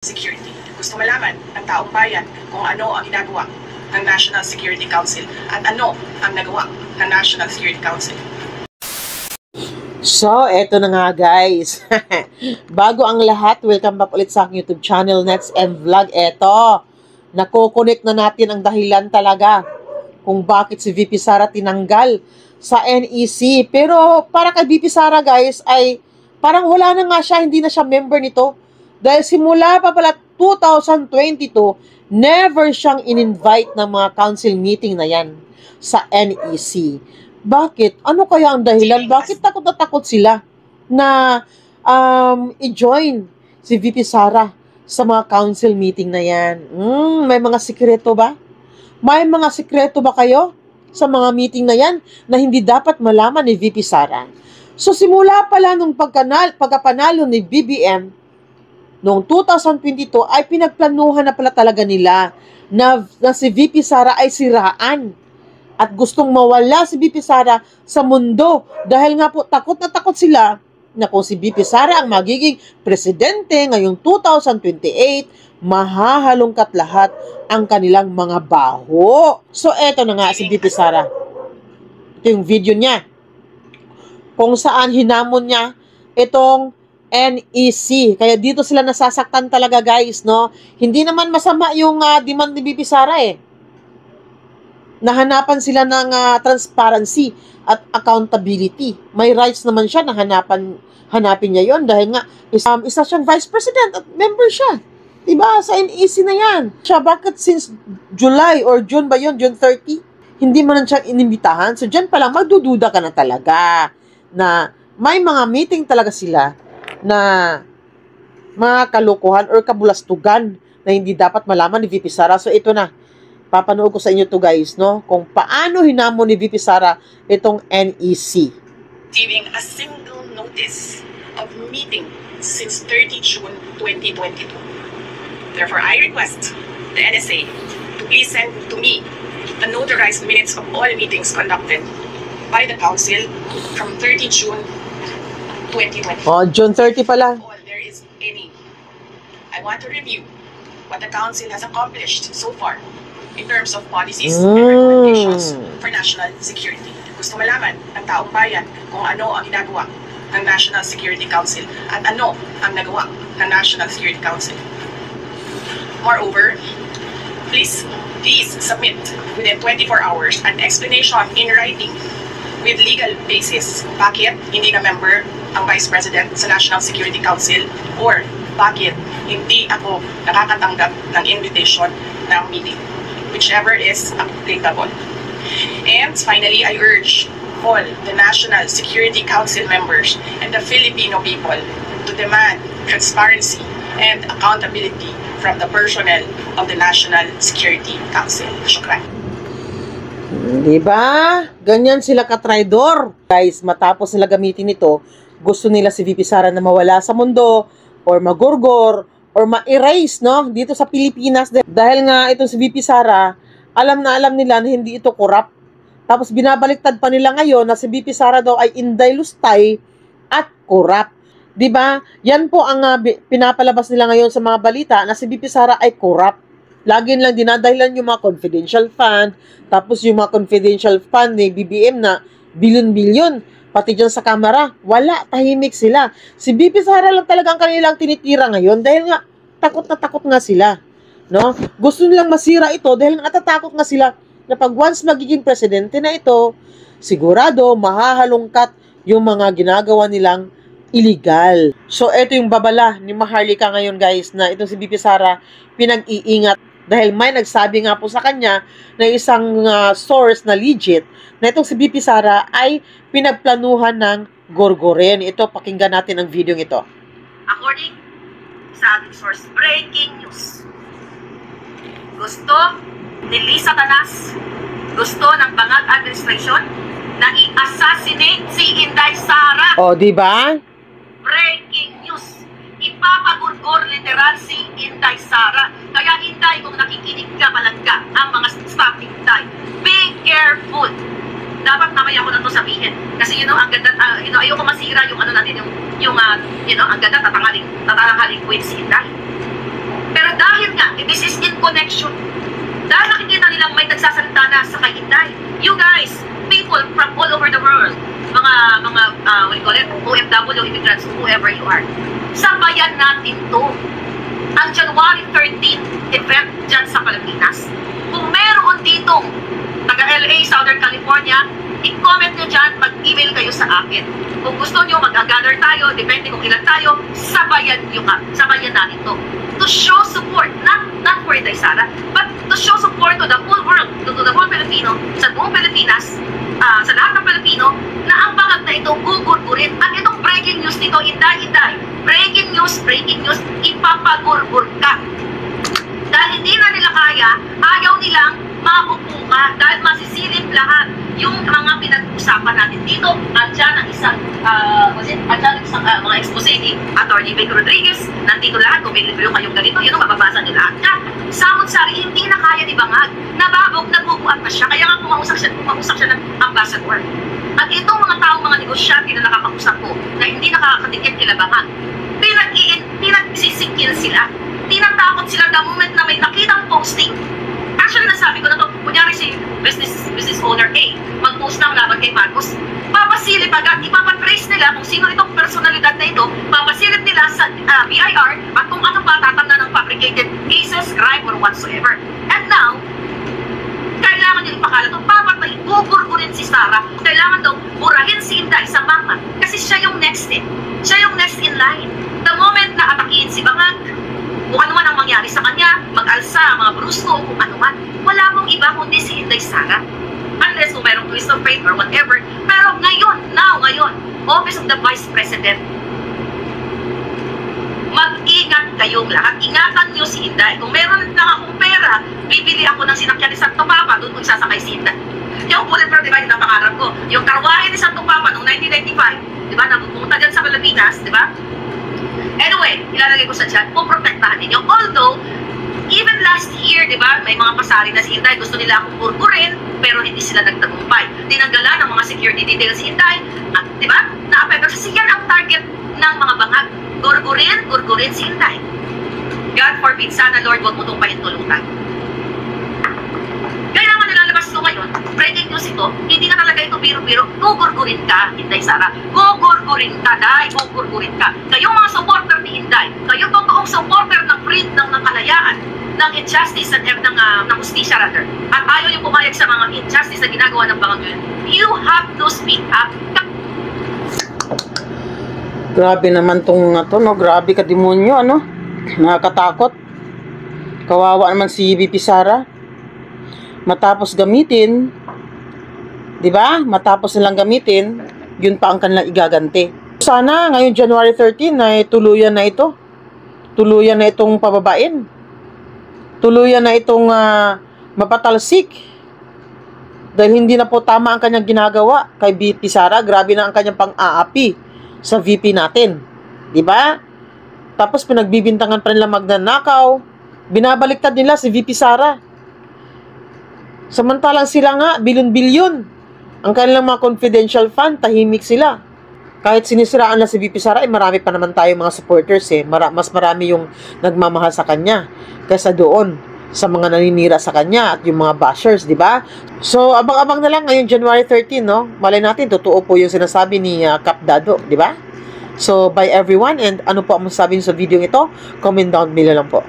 Security. Gusto malaman ng taong bayan kung ano ang ginagawa ng National Security Council at ano ang nagawa ng National Security Council. So, eto na nga guys. Bago ang lahat, welcome back ulit sa aking YouTube channel, Nets and Vlog. Eto, nakokonek na natin ang dahilan talaga kung bakit si VP Sara tinanggal sa NEC. Pero para kay VP Sara guys, ay parang wala na nga siya, hindi na siya member nito. Dahil simula pa pala 2022, never siyang in-invite ng mga council meeting na yan sa NEC. Bakit? Ano kaya ang dahilan? Bakit takot na takot sila na i-join si VP Sara sa mga council meeting na yan? May mga sikreto ba? May mga sikreto ba kayo sa mga meeting na yan na hindi dapat malaman ni VP Sara? So simula pala nung pagkapanalo ni BBM, noong 2022 ay pinagplanuhan na pala talaga nila na si VP Sara ay siraan. At gustong mawala si VP Sara sa mundo. Dahil nga po takot na takot sila na kung si VP Sara ang magiging presidente ngayong 2028, mahahalongkat lahat ang kanilang mga baho. So eto na nga si VP Sara. Ito yung video niya. Kung saan hinamon niya itong NEC. Kaya dito sila nasasaktan talaga guys, no? Hindi naman masama yung demand ni VP Sara eh. Nahanapan sila ng transparency at accountability. May rights naman siya na hanapin niya yon dahil nga isa siyang vice president at member siya. Diba? Sa NEC na yan. Siya, bakit since July or June ba yun? June 30? Hindi mo na siyang inimbitahan. So, dyan pa lang, magdududa ka na talaga na may mga meeting talaga sila na mga kalokohan or kabulastugan na hindi dapat malaman ni VP Sara. So, ito na. Papanood ko sa inyo to guys, no? Kung paano hinamon ni VP Sara itong NEC. Giving a single notice of meeting since 30 June 2022. Therefore, I request the NSA to please send to me the notarized minutes of all meetings conducted by the Council from 30 June 2022. Oh, June 30 pala. All there is any. I want to review what the Council has accomplished so far in terms of policies and recommendations for national security. Gusto malaman ng taong bayan kung ano ang ginagawa ng National Security Council at ano ang nagawa ng National Security Council. Moreover, please submit within 24 hours an explanation in writing with legal basis bakit hindi na member ang Vice President sa National Security Council or bakit hindi ako nakakatanggap ng invitation ng meeting. Whichever is applicable. And finally, I urge all the National Security Council members and the Filipino people to demand transparency and accountability from the personnel of the National Security Council. Shukran. Diba? Ganyan sila katraidor. Guys, matapos nila gamitin ito, gusto nila si VP Sara na mawala sa mundo or magurgor or ma-erase, no? Dito sa Pilipinas. Dahil nga itong si VP Sara, alam nila na hindi ito corrupt. Tapos binabaliktad pa nila ngayon na si VP Sara daw ay inday lustay at corrupt. Diba? Yan po ang pinapalabas nila ngayon sa mga balita na si VP Sara ay corrupt. Lagi lang dinadahilan yung mga confidential fund, tapos yung mga confidential fund ni BBM na bilyon-bilyon. Pati dyan sa kamera, wala, tahimik sila. Si VP Sara lang talagang kanilang tinitira ngayon dahil nga takot na takot nga sila. No? Gusto nilang masira ito dahil natatakot nga sila na pag once magiging presidente na ito, sigurado mahahalongkat yung mga ginagawa nilang illegal. So, ito yung babala ni Maharlika ngayon guys na itong si VP Sara pinag-iingat dahil may nagsabi nga po sa kanya na isang source na legit na itong si VP Sara ay pinagplanuhan ng gorgoren. Ito, pakinggan natin ang video ito. According sa ating source, breaking news. Gusto ni Lisa Tanas, gusto ng Bangag Administration na i-assassinate si Inday Sara. O, di ba? Breaking news. Ipapagurgor literal si Inday Sara. Kaya Inday, kung nakikinig ka palangga ang mga staff Inday, be careful. Dapat mamaya ko na to sabihin. Kasi ang ganda, ayoko masira yung natin, ang ganda tatanghaling queen si Inday. connection. Dahil nakikita nilang may nagsasalita na sa kay Inday. You guys, people from all over the world, what do you call it, OFW, immigrants, whoever you are, sabayan natin to. Ang January 13 event dyan sa Pilipinas. Kung meron ditong taga-LA, Southern California, i-comment nyo dyan, mag-email kayo sa akin. Kung gusto nyo, mag-gather tayo, depende kung ilan tayo, sabayan natin to. To show support, not for Inday Sara, but to show support to the whole world, to the whole Filipino, sa buong Pilipinas, sa lahat ng Pilipino, na ang bangag na ito gugurgurin. At itong breaking news nito, Inday, breaking news, ipapagurgur ka. Dahil hindi na nila kaya, ayaw nilang maupo ka, dahil masisilip lahat yung mga pinag-usapan natin dito. Andyan ang isang mga expose ni Atty. Vic Rodriguez. Nandito lahat, kung may libro kayong ganito, yun ang mababasa nyo lahat yan. Samot-sari, hindi na kaya ni Bangag. Nabubuat na siya, kaya nga pumausap siya ng ambassador. At itong mga taong, mga negosyante na nakakausap ko, na hindi nakakadikit kila Bangag, pinagsisikil sila. Tinatakot sila the moment na may nakitang posting. Actually, nasabi ko na to, kunyari si business owner A, mag-post ng laban kay Marcos, papasilip agad, ipapatrace nila kung sino itong personalidad na ito, papasilip nila sa BIR at kung ano pa tatanda ng fabricated cases, crime, or whatsoever. And now, kailangan nyo ipakala ito, papatay, gugurgurin si Sara, kailangan daw burahin si Inday sa mama, kasi siya yung next in line. The moment na atakihin si Bangag, kung ano man ang mangyari sa kanya, mag-alsa, mga brusko, kung ano man, wala mong iba kundi si Inday Sara. Unless kung mayroong twist of fate or whatever. Pero ngayon, Office of the Vice President, mag-ingat kayong lahat. Ingatan nyo si Inday. Kung meron lang akong pera, bibili ako ng sinakyan ni Santo Papa, doon kung sasakay si Inday. Yung bulletproof, di ba, yung pangarap ko. Yung karwahe ni Santo Papa noong 1995, di ba, napupunta dyan sa Pilipinas, di ba? Anyway, ilalagay ko sa chat, poprotektahan ninyo. Although, even last year, di ba, may mga pasari na si Inday, gusto nila akong burburin, pero hindi sila nagtagumpay. Tinanggalan ng mga security details si Inday, at di ba, na-apekto. Kasi yan ang target ng mga Bangag. Gurgurin si Inday. God forbid, sana Lord, huwag mo itong pahintulutan. Kaya nga nilalabas ito ngayon, breaking news ito, hindi na talaga ito biro-biro, gugurgurin ka, Inday Sara. Gugurgurin ka, Day, gugurgurin ka. Kayong mga supporter ni Inday, kayo totoong supporter ng freedom, ng kalayaan, ng injustice, ng justisya rather. At ayaw yung pumayag sa mga injustice na ginagawa ng Bangag yun. You have to speak up. Grabe naman tong no? Grabe ka demonyo, ano? Nakakatakot. Kawawa naman si VP Sara. Matapos gamitin, di ba? Matapos nilang gamitin, yun pa ang kanilang igaganti. Sana ngayon January 13 ay tuluyan na ito. Tuluyan na itong pababain. Tuluyan na itong mapatalsik. Dahil hindi na po tama ang kanyang ginagawa kay VP Sara. Grabe na ang kanyang pang-aapi sa VP natin. Di ba? Tapos pinagbibintangan pa nila magnanakaw. Binabaliktad nila si VP Sara. Samantalang sila nga, bilyon-bilyon. Ang kanilang mga confidential fund, tahimik sila. Kahit sinisiraan na si VP Sara, marami pa naman tayo mga supporters eh. Mas marami yung nagmamahal sa kanya kaysa doon sa mga naninira sa kanya at yung mga bashers, di ba? So, abang-abang na lang ngayon January 13, no? Malay natin, totoo po yung sinasabi ni Cap Dado, di ba? So, bye everyone, and ano po ang masasabi sa video ito? Comment down below lang po.